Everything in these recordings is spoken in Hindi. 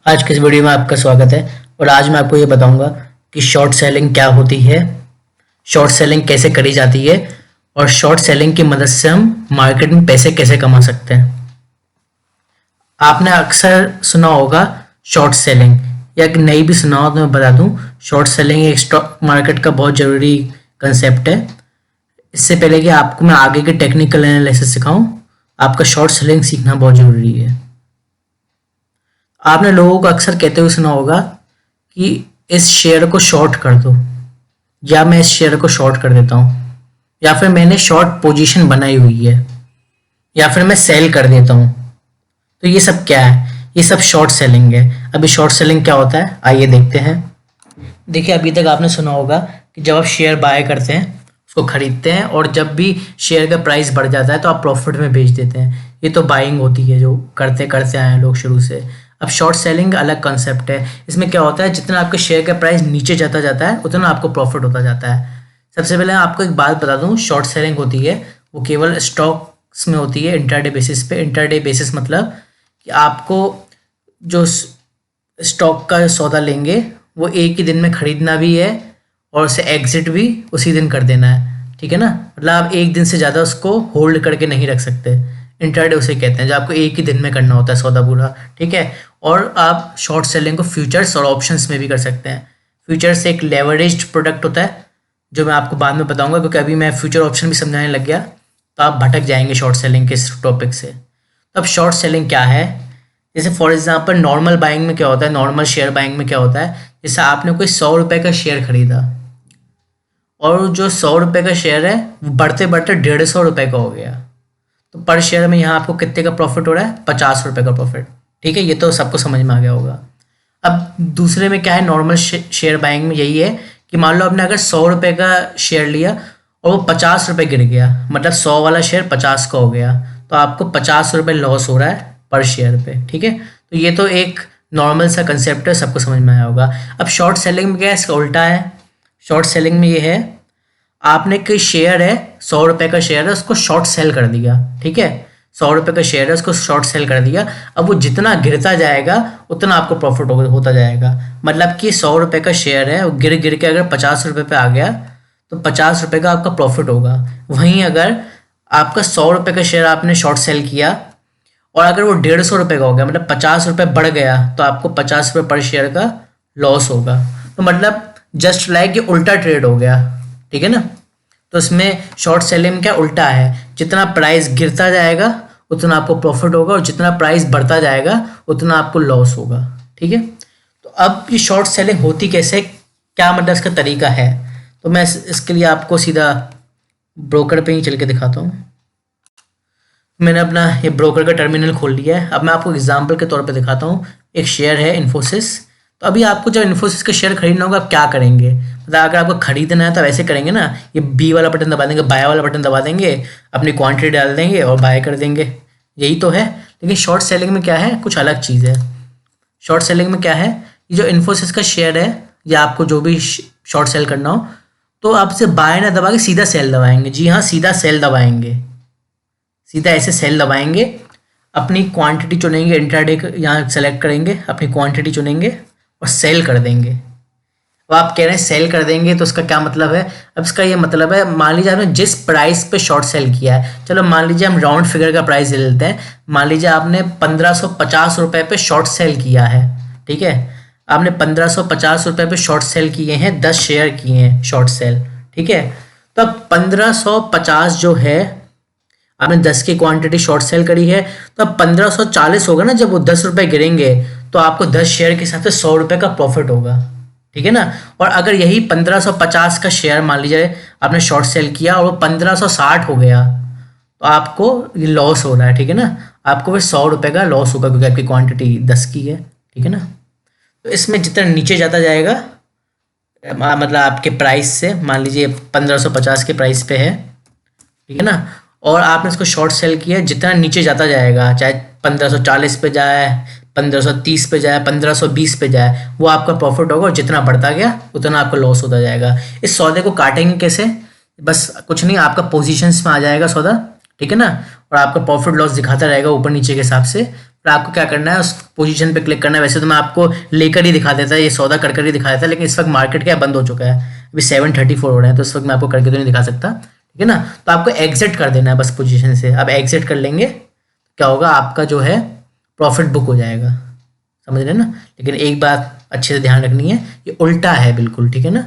आज के इस वीडियो में आपका स्वागत है। और आज मैं आपको ये बताऊंगा कि शॉर्ट सेलिंग क्या होती है, शॉर्ट सेलिंग कैसे करी जाती है और शॉर्ट सेलिंग की मदद से हम मार्केट में पैसे कैसे कमा सकते हैं। आपने अक्सर सुना होगा शॉर्ट सेलिंग, या नहीं भी सुना हो तो मैं बता दूं, शॉर्ट सेलिंग एक स्टॉक मार्केट का बहुत ज़रूरी कंसेप्ट है। इससे पहले कि आपको मैं आगे के टेक्निकल एनालिसिस सिखाऊं, आपका शॉर्ट सेलिंग सीखना बहुत ज़रूरी है। आपने लोगों को अक्सर कहते हुए सुना होगा कि इस शेयर को शॉर्ट कर दो, या मैं इस शेयर को शॉर्ट कर देता हूँ, या फिर मैंने शॉर्ट पोजीशन बनाई हुई है, या फिर मैं सेल कर देता हूँ। तो ये सब क्या है? ये सब शॉर्ट सेलिंग है। अभी शॉर्ट सेलिंग क्या होता है, आइए देखते हैं। देखिए, अभी तक आपने सुना होगा कि जब आप शेयर बाय करते हैं, उसको खरीदते हैं, और जब भी शेयर का प्राइस बढ़ जाता है तो आप प्रॉफिट में बेच देते हैं। ये तो बाइंग होती है जो करते करते आए हैं लोग शुरू से। अब शॉर्ट सेलिंग अलग कंसेप्ट है। इसमें क्या होता है, जितना आपके शेयर का प्राइस नीचे जाता जाता है उतना आपको प्रॉफिट होता जाता है। सबसे पहले आपको एक बात बता दूं, शॉर्ट सेलिंग होती है वो केवल स्टॉक्स में होती है, इंट्राडे बेसिस पे। इंट्राडे बेसिस मतलब कि आपको जो स्टॉक का सौदा लेंगे वो एक ही दिन में खरीदना भी है और उसे एग्जिट भी उसी दिन कर देना है, ठीक है ना। मतलब आप एक दिन से ज़्यादा उसको होल्ड करके नहीं रख सकते। इंट्राडे उसे कहते हैं जो आपको एक ही दिन में करना होता है सौदा पूरा, ठीक है। और आप शॉर्ट सेलिंग को फ्यूचर्स और ऑप्शंस में भी कर सकते हैं। फ्यूचर्स एक लेवरेज्ड प्रोडक्ट होता है जो मैं आपको बाद में बताऊंगा, क्योंकि अभी मैं फ्यूचर ऑप्शन भी समझाने लग गया तो आप भटक जाएंगे शॉर्ट सेलिंग के इस टॉपिक से। तो अब शॉर्ट सेलिंग क्या है, जैसे फॉर एग्जांपल नॉर्मल बाइंग में क्या होता है, नॉर्मल शेयर बाइंग में क्या होता है, जैसे आपने कोई 100 रुपये का शेयर खरीदा और जो 100 रुपये का शेयर है वो बढ़ते बढ़ते 150 रुपये का हो गया, तो पर शेयर में यहाँ आपको कितने का प्रॉफिट हो रहा है, 50 रुपये का प्रॉफिट, ठीक है। ये तो सबको समझ में आ गया होगा। अब दूसरे में क्या है, नॉर्मल शेयर बाइंग में यही है कि मान लो आपने अगर 100 रुपये का शेयर लिया और वो 50 रुपये गिर गया, मतलब 100 वाला शेयर 50 का हो गया, तो आपको 50 रुपये लॉस हो रहा है पर शेयर पे, ठीक है। तो ये तो एक नॉर्मल सा कंसेप्ट है, सबको समझ में आया होगा। अब शॉर्ट सेलिंग में क्या है, इसका उल्टा है। शॉर्ट सेलिंग में ये है, आपने कोई शेयर है, 100 रुपये का शेयर है, उसको शॉर्ट सेल कर दिया, ठीक है। 100 रुपये का शेयर है, उसको शॉर्ट सेल कर दिया। अब वो जितना गिरता जाएगा उतना आपको प्रॉफिट होता जाएगा। मतलब कि 100 रुपये का शेयर है, वो गिर गिर के अगर 50 रुपये पे आ गया तो 50 रुपये का आपका प्रॉफिट होगा। वहीं अगर आपका 100 रुपये का शेयर आपने शॉर्ट सेल किया और अगर वो 150 रुपये का हो गया, मतलब 50 रुपये बढ़ गया, तो आपको 50 रुपये पर शेयर का लॉस होगा। तो मतलब जस्ट लाइक ये उल्टा ट्रेड हो गया, ठीक है ना। तो इसमें शॉर्ट सेलिंग में क्या उल्टा है, जितना प्राइस गिरता जाएगा उतना आपको प्रॉफिट होगा और जितना प्राइस बढ़ता जाएगा उतना आपको लॉस होगा, ठीक है। तो अब ये शॉर्ट सेलिंग होती कैसे, क्या मतलब इसका तरीका है, तो मैं इसके लिए आपको सीधा ब्रोकर पे ही चल के दिखाता हूँ। मैंने अपना ये ब्रोकर का टर्मिनल खोल लिया है। अब मैं आपको एग्जांपल के तौर पे दिखाता हूँ। एक शेयर है इन्फोसिस। तो अभी आपको जब इन्फोसिस का शेयर खरीदना होगा, आप क्या करेंगे, मतलब अगर आपको खरीदना है तो वैसे करेंगे ना, ये बी वाला बटन दबा देंगे, बाय वाला बटन दबा देंगे, अपनी क्वांटिटी डाल देंगे और बाय कर देंगे, यही तो है। लेकिन शॉर्ट सेलिंग में क्या है, कुछ अलग चीज़ है। शॉर्ट सेलिंग में क्या है, ये जो इन्फोसिस का शेयर है, या आपको जो भी शॉर्ट सेल करना हो, तो आप इसे बाय ना दबा के सीधा सेल दबाएंगे। जी हाँ, सीधा सेल दबाएंगे, सीधा ऐसे सेल दबाएंगे। अपनी क्वांटिटी चुनेंगे, इंट्राडे यहाँ सेलेक्ट करेंगे, अपनी क्वांटिटी चुनेंगे और सेल कर देंगे। अब आप कह रहे हैं सेल कर देंगे, तो उसका क्या मतलब है। अब इसका ये मतलब है, मान लीजिए आपने जिस प्राइस पे शॉर्ट सेल किया है, चलो मान लीजिए हम राउंड फिगर का प्राइस ले लेते हैं, मान लीजिए आपने 1550 रुपये पे शॉर्ट सेल किया है, ठीक है। आपने 1550 रुपये पे शॉर्ट सेल किए हैं, 10 शेयर किए हैं शॉर्ट सेल, ठीक है। तो अब 1550 जो है, आपने 10 की क्वांटिटी शॉर्ट सेल करी है, तो अब 1540 होगा ना, जब वो 10 रुपये गिरेंगे तो आपको 10 शेयर के हिसाब से 100 रुपये का प्रॉफिट होगा, ठीक है ना। और अगर यही 1550 का शेयर मान लीजिए आपने शॉर्ट सेल किया और वो 1560 हो गया, तो आपको ये लॉस हो रहा है, ठीक है ना। आपको फिर 100 रुपये का लॉस होगा क्योंकि आपकी क्वांटिटी 10 की है, ठीक है ना। तो इसमें जितना नीचे जाता जाएगा, मतलब आपके प्राइस से, मान लीजिए 1550 के प्राइस पे है, ठीक है ना, और आपने इसको शॉर्ट सेल किया, जितना नीचे जाता जाएगा, चाहे 1540 पे जाए, 1530 पे जाए, 1520 पे जाए, वो आपका प्रॉफिट होगा, और जितना बढ़ता गया उतना आपको लॉस होता जाएगा। इस सौदे को काटेंगे कैसे, बस कुछ नहीं, आपका पोजीशंस में आ जाएगा सौदा, ठीक है ना, और आपका प्रॉफिट लॉस दिखाता रहेगा ऊपर नीचे के हिसाब से। और आपको क्या करना है, उस पोजीशन पे क्लिक करना है। वैसे तो मैं आपको लेकर ही दिखा देता, ये सौदा कर ही दिखा देता, लेकिन इस वक्त मार्केट क्या बंद हो चुका है, अभी 7:34 हो रहे हैं, तो इस वक्त मैं आपको करके तो नहीं दिखा सकता, ठीक है ना। तो आपको एग्जिट कर देना है बस पोजीशन से। अब एग्जिट कर लेंगे क्या होगा, आपका जो है प्रॉफिट बुक हो जाएगा, समझ रहे हैं ना। लेकिन एक बात अच्छे से ध्यान रखनी है, ये उल्टा है बिल्कुल, ठीक है ना।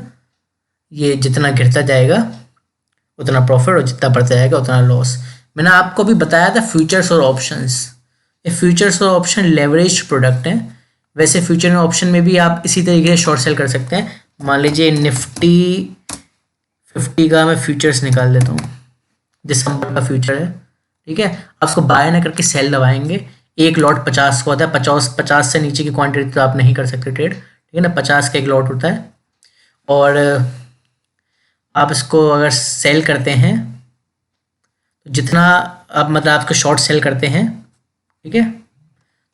ये जितना गिरता जाएगा उतना प्रॉफिट और जितना बढ़ता जाएगा उतना लॉस। मैंने आपको भी बताया था फ्यूचर्स और ऑप्शंस, ये फ्यूचर्स और ऑप्शन लेवरेज प्रोडक्ट हैं। वैसे फ्यूचर और ऑप्शन में भी आप इसी तरीके से शॉर्ट सेल कर सकते हैं। मान लीजिए निफ्टी 50 का मैं फ्यूचर्स निकाल देता हूँ, दिसंबर का फ्यूचर है, ठीक है। आप उसको बाय ना करके सेल दबाएंगे, एक लॉट 50 का होता है, 50 से नीचे की क्वांटिटी तो आप नहीं कर सकते ट्रेड, ठीक है ना। 50 का एक लॉट होता है, और आप इसको अगर सेल करते हैं तो जितना आप मतलब आपको शॉर्ट सेल करते हैं, ठीक है,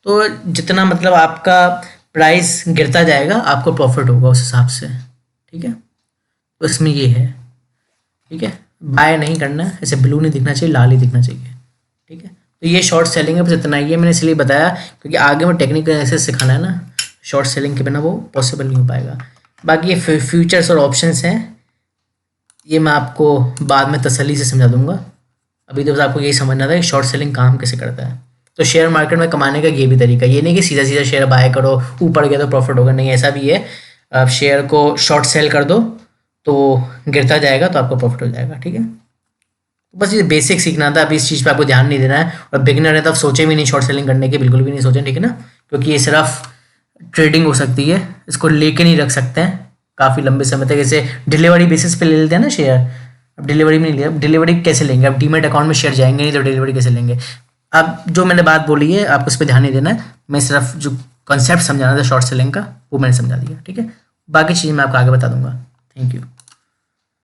तो जितना मतलब आपका प्राइस गिरता जाएगा आपको प्रॉफिट होगा उस हिसाब से, ठीक है। तो इसमें ये है, ठीक है। बाय नहीं करना है, ऐसे ब्लू नहीं दिखना चाहिए, लाल ही दिखना चाहिए, ठीक है। तो ये शॉर्ट सेलिंग है, बस इतना ही है। मैंने इसलिए बताया क्योंकि आगे में टेक्निकल ऐसे सिखाना है ना, शॉर्ट सेलिंग के बिना वो पॉसिबल नहीं हो पाएगा। बाकी ये फ्यूचर्स और ऑप्शंस हैं, ये मैं आपको बाद में तसल्ली से समझा दूंगा। अभी तो बस आपको यही समझना था कि शॉर्ट सेलिंग काम कैसे करता है। तो शेयर मार्केट में कमाने का ये भी तरीका, ये नहीं कि सीधा सीधा शेयर बाय करो, ऊपर गया तो प्रॉफिट होगा, नहीं, ऐसा भी है। आप शेयर को शॉर्ट सेल कर दो तो गिरता जाएगा तो आपको प्रॉफिट हो जाएगा, ठीक है। बस ये बेसिक सीखना था, अभी इस चीज़ पे आपको ध्यान नहीं देना है। और बिगिनर है तो आप सोचे भी नहीं शॉर्ट सेलिंग करने के, बिल्कुल भी नहीं सोचें, ठीक है ना। क्योंकि ये सिर्फ ट्रेडिंग हो सकती है, इसको लेके नहीं रख सकते हैं काफ़ी लंबे समय तक। जैसे डिलीवरी बेसिस पे ले लेते हैं ना शेयर, अब डिलीवरी में नहीं लिया, डिलीवरी कैसे लेंगे, अब डीमेट अकाउंट में शेयर जाएंगे नहीं तो डिलीवरी कैसे लेंगे। अब जो मैंने बात बोली है आपको उस पर ध्यान नहीं देना है, मैं सिर्फ जो कॉन्सेप्ट समझाना था शॉर्ट सेलिंग का वो मैंने समझा दिया, ठीक है। बाकी चीज़ मैं आपको आगे बता दूंगा। Thank you.